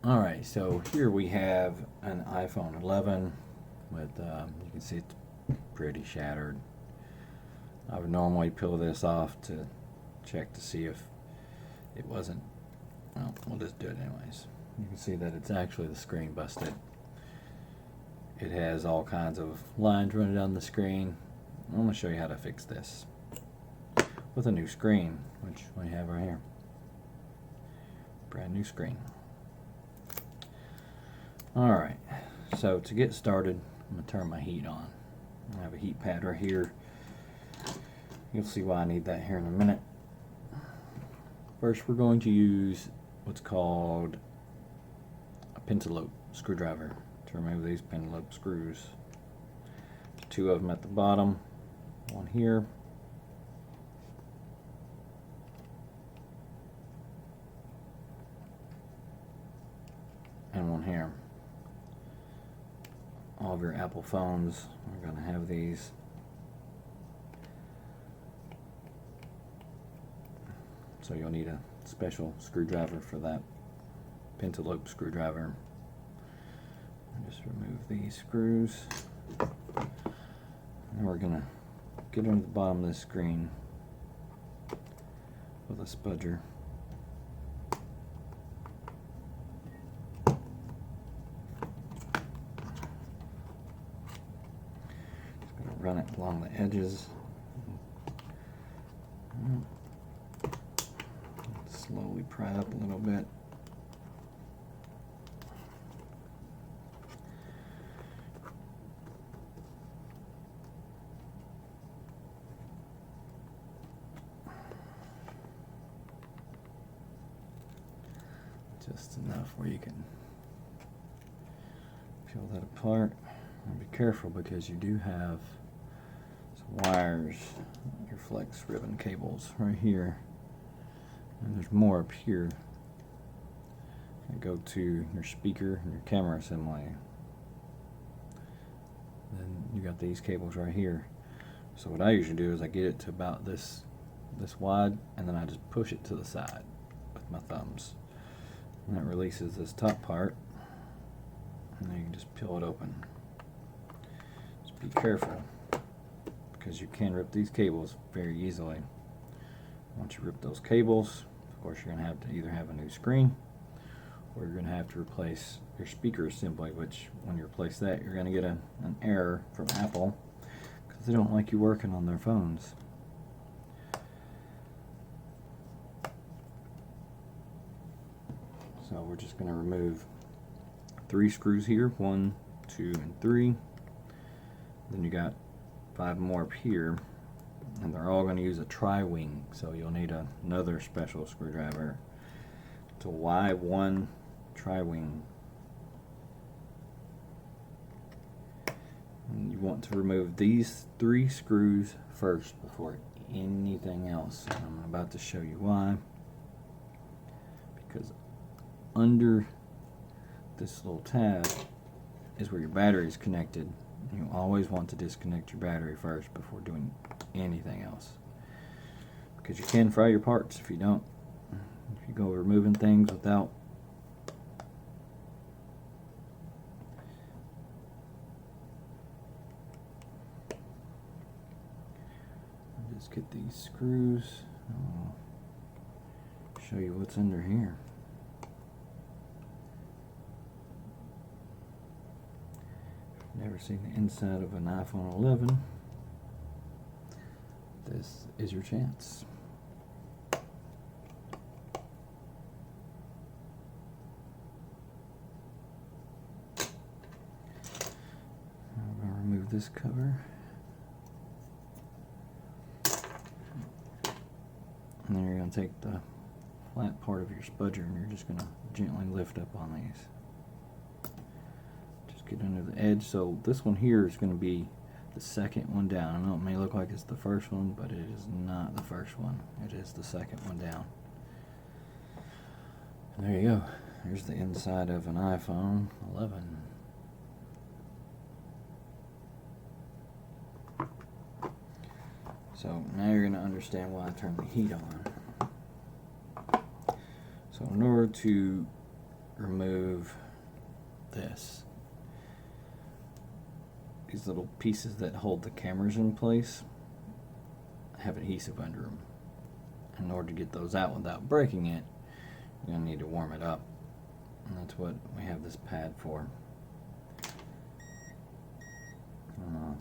Alright, so here we have an iPhone 11 with, you can see it's pretty shattered. I would normally peel this off to check to see if it wasn't, well, we'll just do it anyways. You can see that it's actually the screen busted. It has all kinds of lines running down the screen. I'm going to show you how to fix this with a new screen, which we have right here. Brand new screen. Alright, so to get started, I'm going to turn my heat on. I have a heat pad right here. You'll see why I need that here in a minute. First, we're going to use what's called a pentalobe screwdriver to remove these pentalobe screws. There's two of them at the bottom, one here. And one here. All of your Apple phones are going to have these. So you'll need a special screwdriver for that pentalobe screwdriver. Just remove these screws. And we're going to get under the bottom of this screen with a spudger. Run it along the edges. Slowly pry up a little bit. Just enough where you can peel that apart. And be careful because you do have wires, your flex ribbon cables right here, and there's more up here that go to your speaker and your camera assembly. Then you got these cables right here. So what I usually do is I get it to about this wide, and then I just push it to the side with my thumbs, and that releases this top part, and then you can just peel it open. Just be careful, because you can rip these cables very easily. Once you rip those cables, of course you're going to have to either have a new screen, or you're going to have to replace your speaker assembly, which when you replace that, you're going to get an error from Apple because they don't like you working on their phones. So we're just going to remove 3 screws here, 1, 2, and 3. Then you got 5 more up here, and they're all going to use a tri-wing, so you'll need another special screwdriver. It's a Y1 tri-wing. And you want to remove these 3 screws first before anything else. And I'm about to show you why. Because under this little tab is where your battery is connected. You always want to disconnect your battery first before doing anything else, because you can fry your parts if you don't. If you go removing things without just get these screws. I'll show you what's under here. Never seen the inside of an iPhone 11. This is your chance. I'm going to remove this cover. And then you're going to take the flat part of your spudger and you're just going to gently lift up on these. Get under the edge. So this one here is going to be the second one down. I know it may look like it's the first one, but it is not the first one. It is the second one down. And there you go. Here's the inside of an iPhone 11. So now you're going to understand why I turned the heat on. So in order to remove this. These little pieces that hold the cameras in place have adhesive under them. In order to get those out without breaking it, you're going to need to warm it up. And that's what we have this pad for.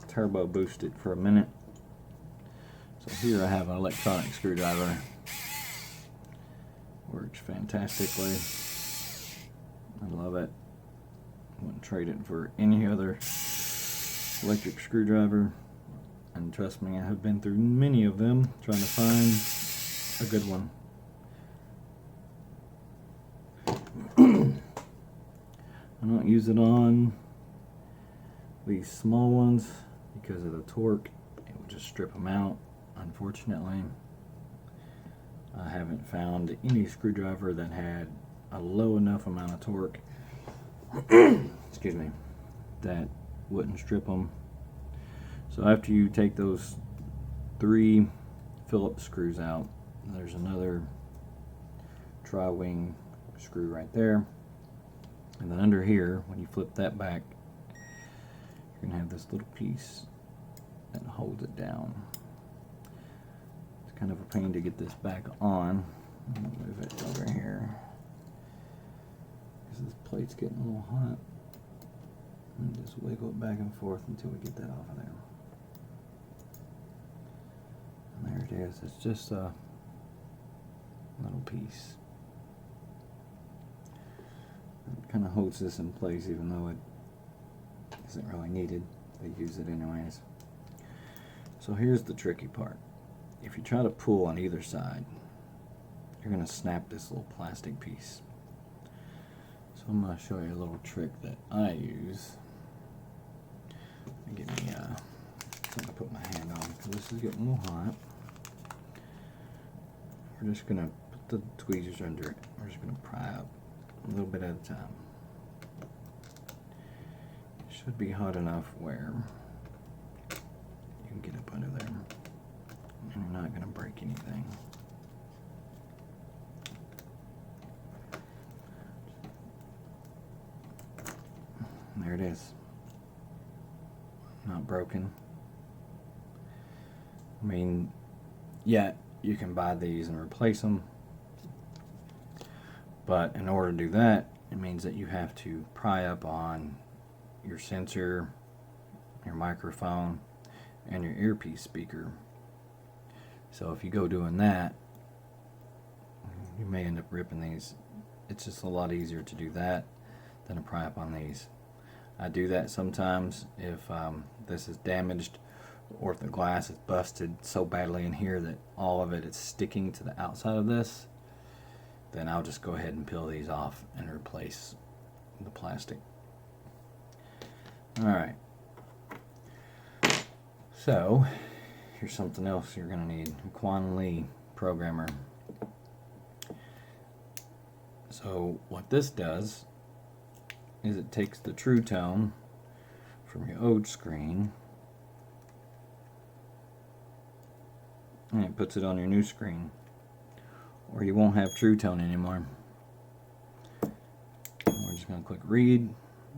Turbo boost it for a minute. So here I have an electronic screwdriver. Works fantastically. I love it. Wouldn't trade it for any other electric screwdriver. And trust me, I have been through many of them trying to find a good one. I don't use it on these small ones because of the torque. It would just strip them out, unfortunately. I haven't found any screwdriver that had a low enough amount of torque excuse me, that wouldn't strip them. So after you take those 3 Phillips screws out, there's another tri-wing screw right there. And then under here, when you flip that back, you're going to have this little piece that holds it down. It's kind of a pain to get this back on. I'm going to move it over here because this plate's getting a little hot. And just wiggle it back and forth until we get that off of there. And there it is. It's just a little piece. It kind of holds this in place even though it isn't really needed. They use it anyways. So here's the tricky part. If you try to pull on either side, you're going to snap this little plastic piece. So I'm going to show you a little trick that I use. Get me something to put my hand on because this is getting a little hot. We're just going to put the tweezers under it. We're just going to pry up a little bit at a time. It should be hot enough where you can get up under there and you're not going to break anything. There it is. Not broken. I mean, yeah, you can buy these and replace them, but in order to do that, it means that you have to pry up on your sensor, your microphone, and your earpiece speaker. So if you go doing that, you may end up ripping these. It's just a lot easier to do that than to pry up on these. I do that sometimes if this is damaged or if the glass is busted so badly in here that all of it is sticking to the outside of this, then I'll just go ahead and peel these off and replace the plastic. Alright, so here's something else you're going to need. A Quan Lee programmer. So what this does is it takes the true tone from your old screen and it puts it on your new screen, or you won't have true tone anymore. We're just going to click read.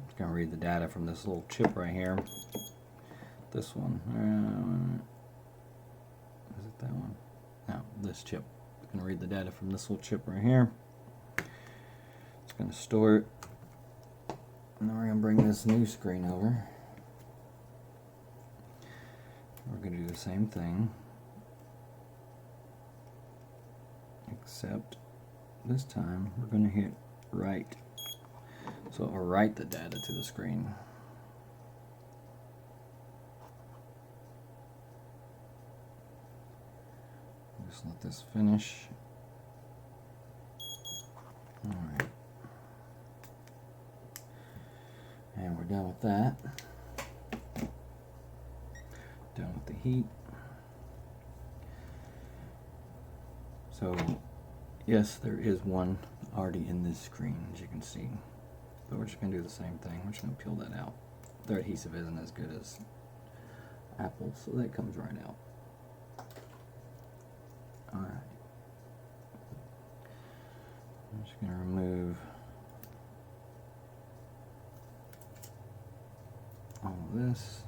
It's going to read the data from this little chip right here. This one. Is it that one? No, this chip. It's going to read the data from this little chip right here. It's going to store it. Now we're going to bring this new screen over. We're going to do the same thing, except this time we're going to hit write. So it will write the data to the screen. Just let this finish. Alright. And we're done with that. Done with the heat. So, yes, there is one already in this screen, as you can see. But we're just going to do the same thing. We're just going to peel that out. Their adhesive isn't as good as Apple, so that comes right out. Alright. I'm just going to remove this.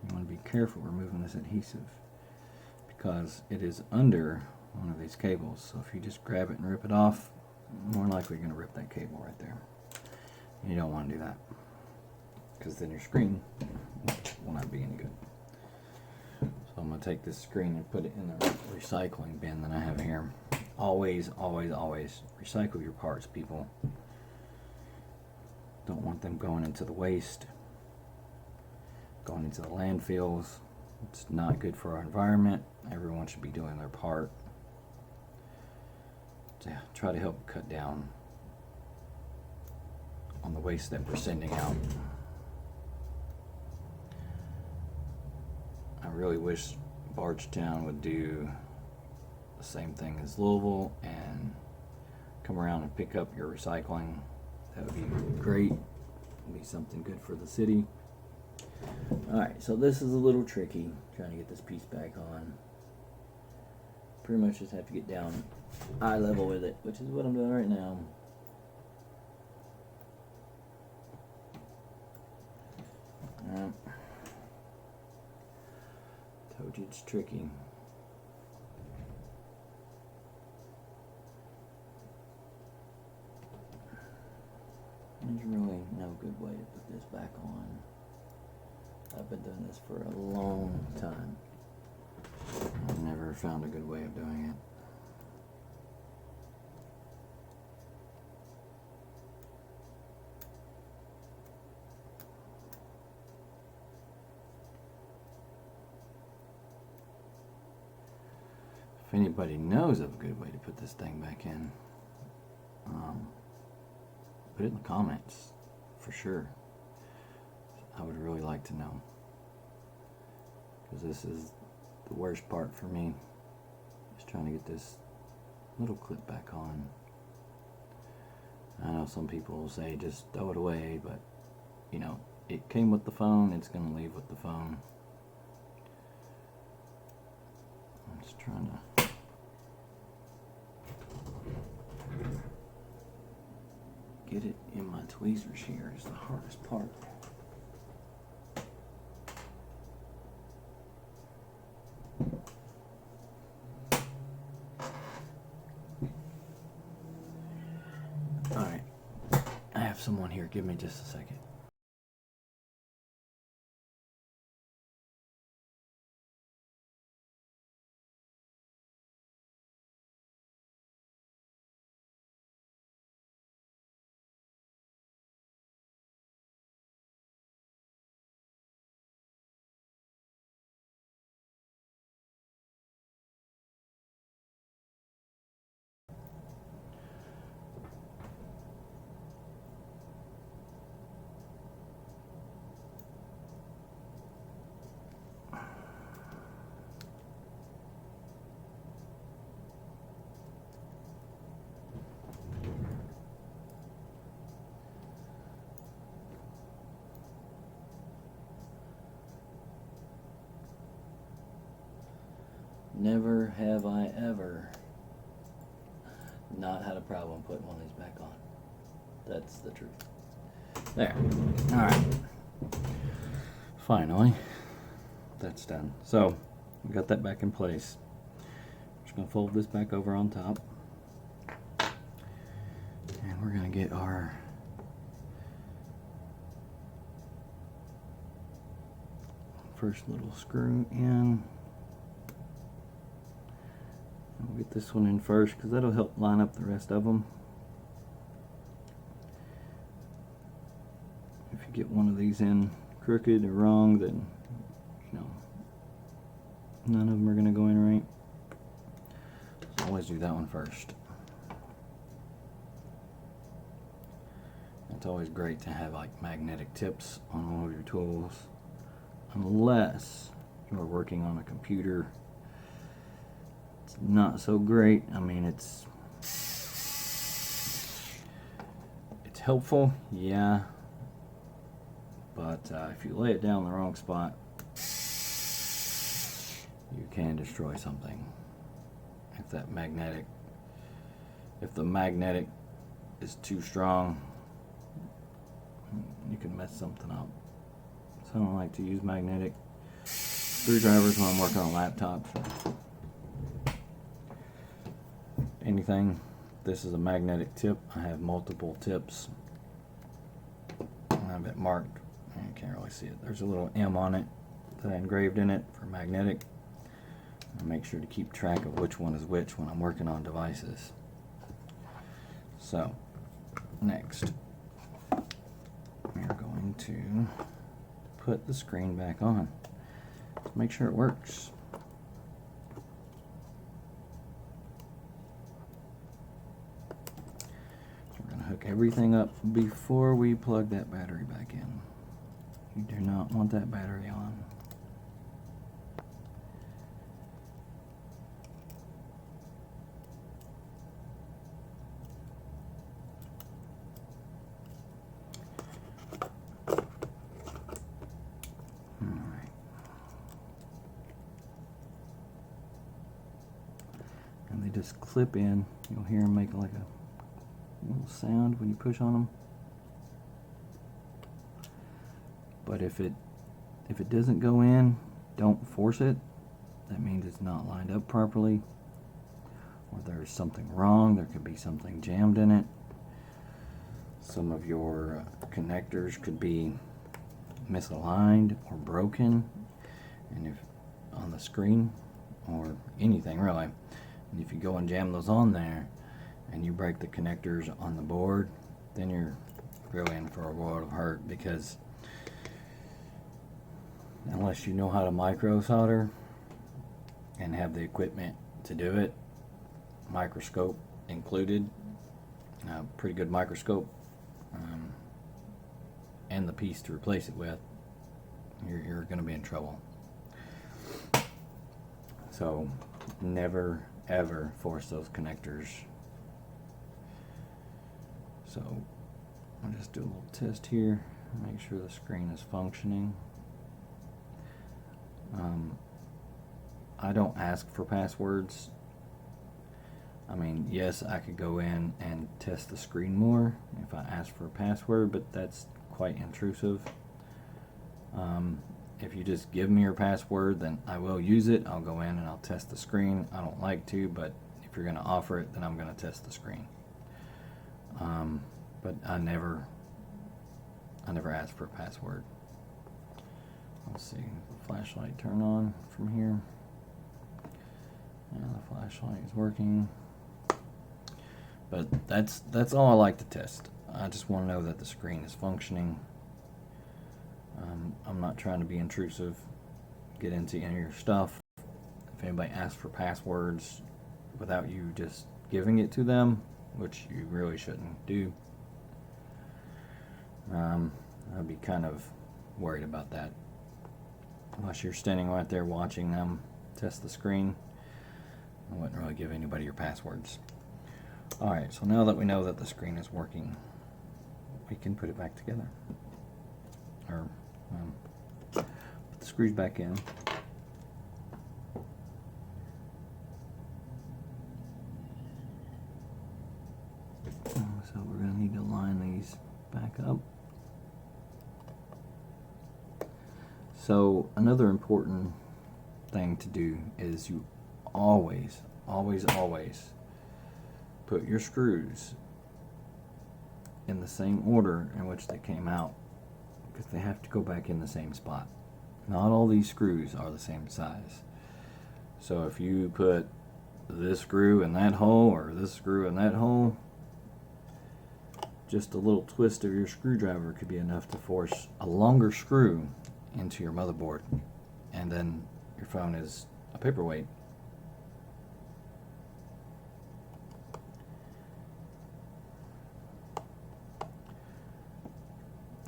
You want to be careful removing this adhesive because it is under one of these cables. So if you just grab it and rip it off, more likely you're going to rip that cable right there. You don't want to do that because then your screen will not be any good. So I'm going to take this screen and put it in the recycling bin that I have here. Always, always, always recycle your parts, people. Don't want them going into the waste, going into the landfills. It's not good for our environment. Everyone should be doing their part to try to help cut down on the waste that we're sending out. I really wish Bardstown would do the same thing as Louisville and come around and pick up your recycling. That would be great. It would be something good for the city. Alright, so this is a little tricky, trying to get this piece back on. Pretty much just have to get down eye level with it, which is what I'm doing right now. Told you it's tricky. There's really no good way to put this back on. I've been doing this for a long time. I've never found a good way of doing it. If anybody knows of a good way to put this thing back in, put it in the comments for sure. I would really like to know, because this is the worst part for me, is trying to get this little clip back on. I know some people will say just throw it away, but you know, it came with the phone, it's going to leave with the phone. I'm just trying to get it in my tweezers here is the hardest part. Alright, I have someone here, give me just a second. Never have I ever not had a problem putting one of these back on. That's the truth. There. Alright. Finally, that's done. So, we got that back in place. Just going to fold this back over on top. And we're going to get our first little screw in. We'll get this one in first because that'll help line up the rest of them. If you get one of these in crooked or wrong, then you know none of them are going to go in right. So always do that one first. It's always great to have like magnetic tips on all of your tools, unless you're working on a computer. It's not so great. I mean, it's helpful, yeah, but if you lay it down in the wrong spot, you can destroy something. if the magnetic is too strong, you can mess something up. So I don't like to use magnetic screwdrivers when I'm working on laptops or anything. This is a magnetic tip. I have multiple tips. I have it marked. You can't really see it. There's a little M on it that I engraved in it for magnetic. I make sure to keep track of which one is which when I'm working on devices. So, next, we are going to put the screen back on to make sure it works. We're going to hook everything up before we plug that battery back in. You do not want that battery on. And they just clip in. You'll hear them make like a little sound when you push on them. But if it doesn't go in, don't force it. That means it's not lined up properly, or there's something wrong. There could be something jammed in it. Some of your connectors could be misaligned or broken, and if on the screen or anything really, and if you go and jam those on there and you break the connectors on the board, then you're really in for a world of hurt, because unless you know how to micro solder and have the equipment to do it, microscope included, pretty good microscope, and the piece to replace it with, you're going to be in trouble. So never ever force those connectors. So I'll just do a little test here, make sure the screen is functioning. I don't ask for passwords. I mean, yes, I could go in and test the screen more if I ask for a password, but that's quite intrusive. If you just give me your password, then I will use it. I'll go in and I'll test the screen. I don't like to, but if you're going to offer it, then I'm going to test the screen. But I never ask for a password. Let's see, the flashlight turn on from here. Yeah, the flashlight is working. But that's all I like to test. I just want to know that the screen is functioning. I'm not trying to be intrusive, get into any of your stuff. If anybody asks for passwords without you just giving it to them, which you really shouldn't do, I'd be kind of worried about that. Unless you're standing right there watching them test the screen, I wouldn't really give anybody your passwords. Alright, so now that we know that the screen is working, we can put it back together. Or put the screws back in. So we're going to need to line these back up. So another important thing to do is you always put your screws in the same order in which they came out, because they have to go back in the same spot. Not all these screws are the same size. So if you put this screw in that hole or this screw in that hole, just a little twist of your screwdriver could be enough to force a longer screw into your motherboard, and then your phone is a paperweight.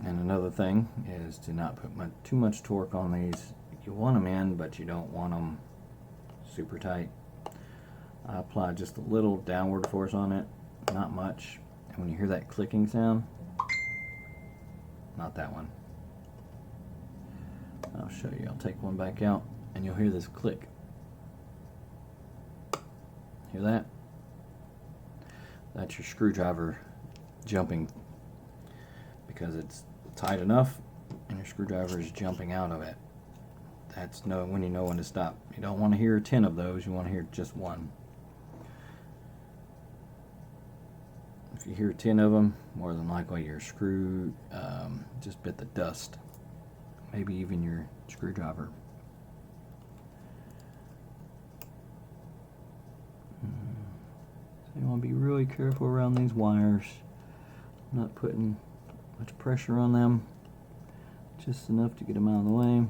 And another thing is to not put too much torque on these. You want them in, but you don't want them super tight. I apply just a little downward force on it, not much. And when you hear that clicking sound, not that one. I'll show you. I'll take one back out and you'll hear this click. Hear that? That's your screwdriver jumping because it's tight enough and your screwdriver is jumping out of it. That's when you know when to stop. You don't want to hear 10 of those, you want to hear just one. If you hear 10 of them, more than likely your screw just bit the dust. Maybe even your screwdriver. So you want to be really careful around these wires. Not putting much pressure on them. Just enough to get them out of the way.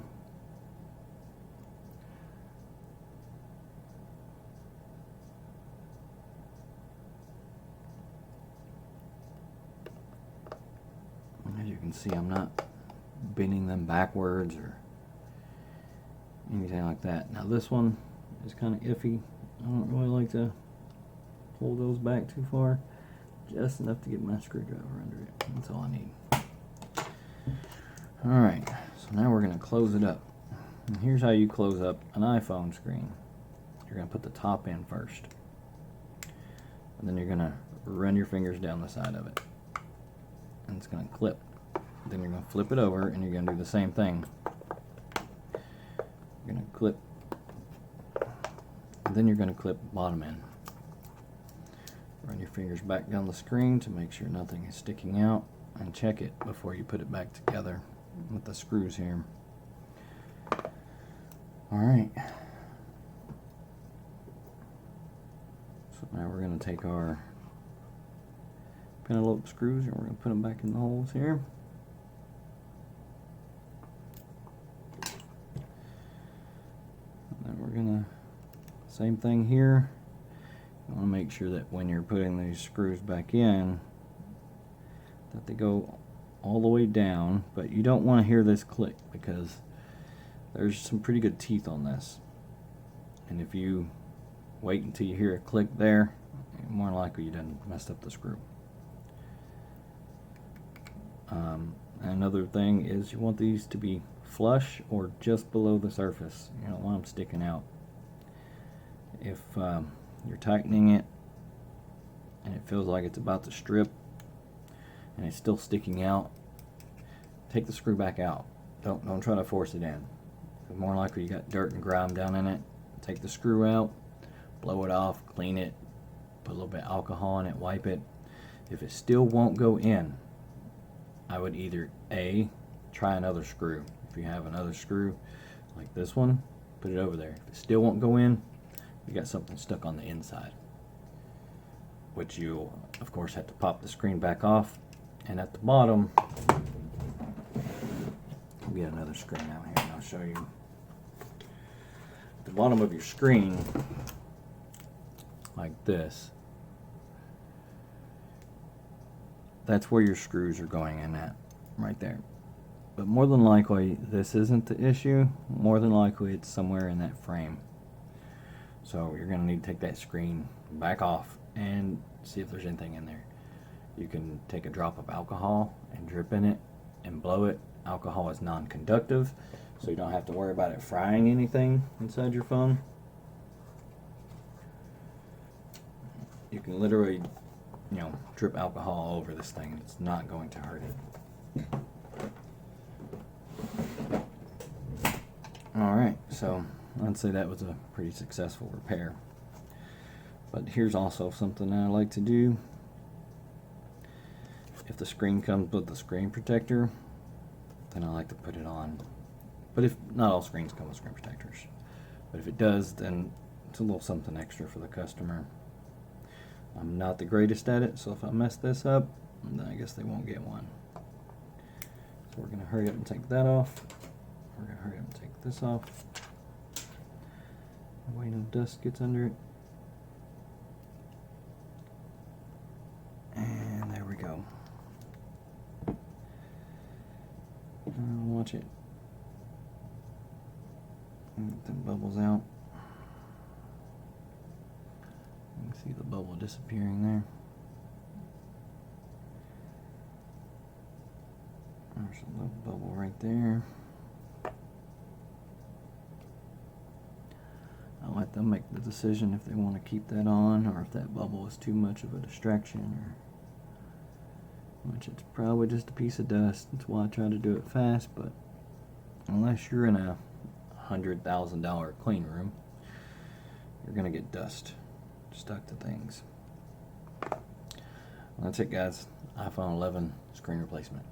As you can see, I'm not bending them backwards or anything like that. Now this one is kind of iffy. I don't really like to pull those back too far. Just enough to get my screwdriver under it. That's all I need. Alright, so now we're going to close it up. And here's how you close up an iPhone screen. You're going to put the top in first. And then you're going to run your fingers down the side of it. And it's going to clip. Then you're going to flip it over and you're going to do the same thing. You're going to clip. And then you're going to clip bottom end. Run your fingers back down the screen to make sure nothing is sticking out, and check it before you put it back together with the screws here. Alright. So now we're going to take our penelope screws and we're going to put them back in the holes here. And then we're going to, same thing here. You want to make sure that when you're putting these screws back in, that they go all the way down, but you don't want to hear this click because there's some pretty good teeth on this. And if you wait until you hear a click there, more likely you done messed up the screw. Another thing is you want these to be flush or just below the surface. You don't want them sticking out. If you're tightening it and it feels like it's about to strip and it's still sticking out, take the screw back out. Don't try to force it in. More likely you got dirt and grime down in it. Take the screw out, blow it off, clean it, put a little bit of alcohol in it, wipe it. If it still won't go in, I would either A, try another screw. If you have another screw like this one, put it over there. If it still won't go in, you got something stuck on the inside, which you'll of course have to pop the screen back off. And at the bottom, I'll get another screen out here and I'll show you. At the bottom of your screen, like this, that's where your screws are going in at, right there. But more than likely, this isn't the issue. More than likely, it's somewhere in that frame. So you're going to need to take that screen back off and see if there's anything in there. You can take a drop of alcohol and drip in it and blow it. Alcohol is non-conductive, so you don't have to worry about it frying anything inside your phone. You can literally, drip alcohol all over this thing and it's not going to hurt it. Alright, so I'd say that was a pretty successful repair. But here's also something that I like to do. If the screen comes with the screen protector, then I like to put it on. But if not all screens come with screen protectors. But if it does, then it's a little something extra for the customer. I'm not the greatest at it, so if I mess this up, then I guess they won't get one. So we're going to hurry up and take that off. We're going to hurry up and take this off. That way no dust gets under it. And there we go. Watch it. Get them bubbles out. You can see the bubble disappearing there. There's a little bubble right there. I'll let they'll make the decision if they want to keep that on or if that bubble is too much of a distraction, or which it's probably just a piece of dust. That's why I try to do it fast, but unless you're in a $100,000 clean room, you're gonna get dust stuck to things. That's it, guys. iPhone 11 screen replacement.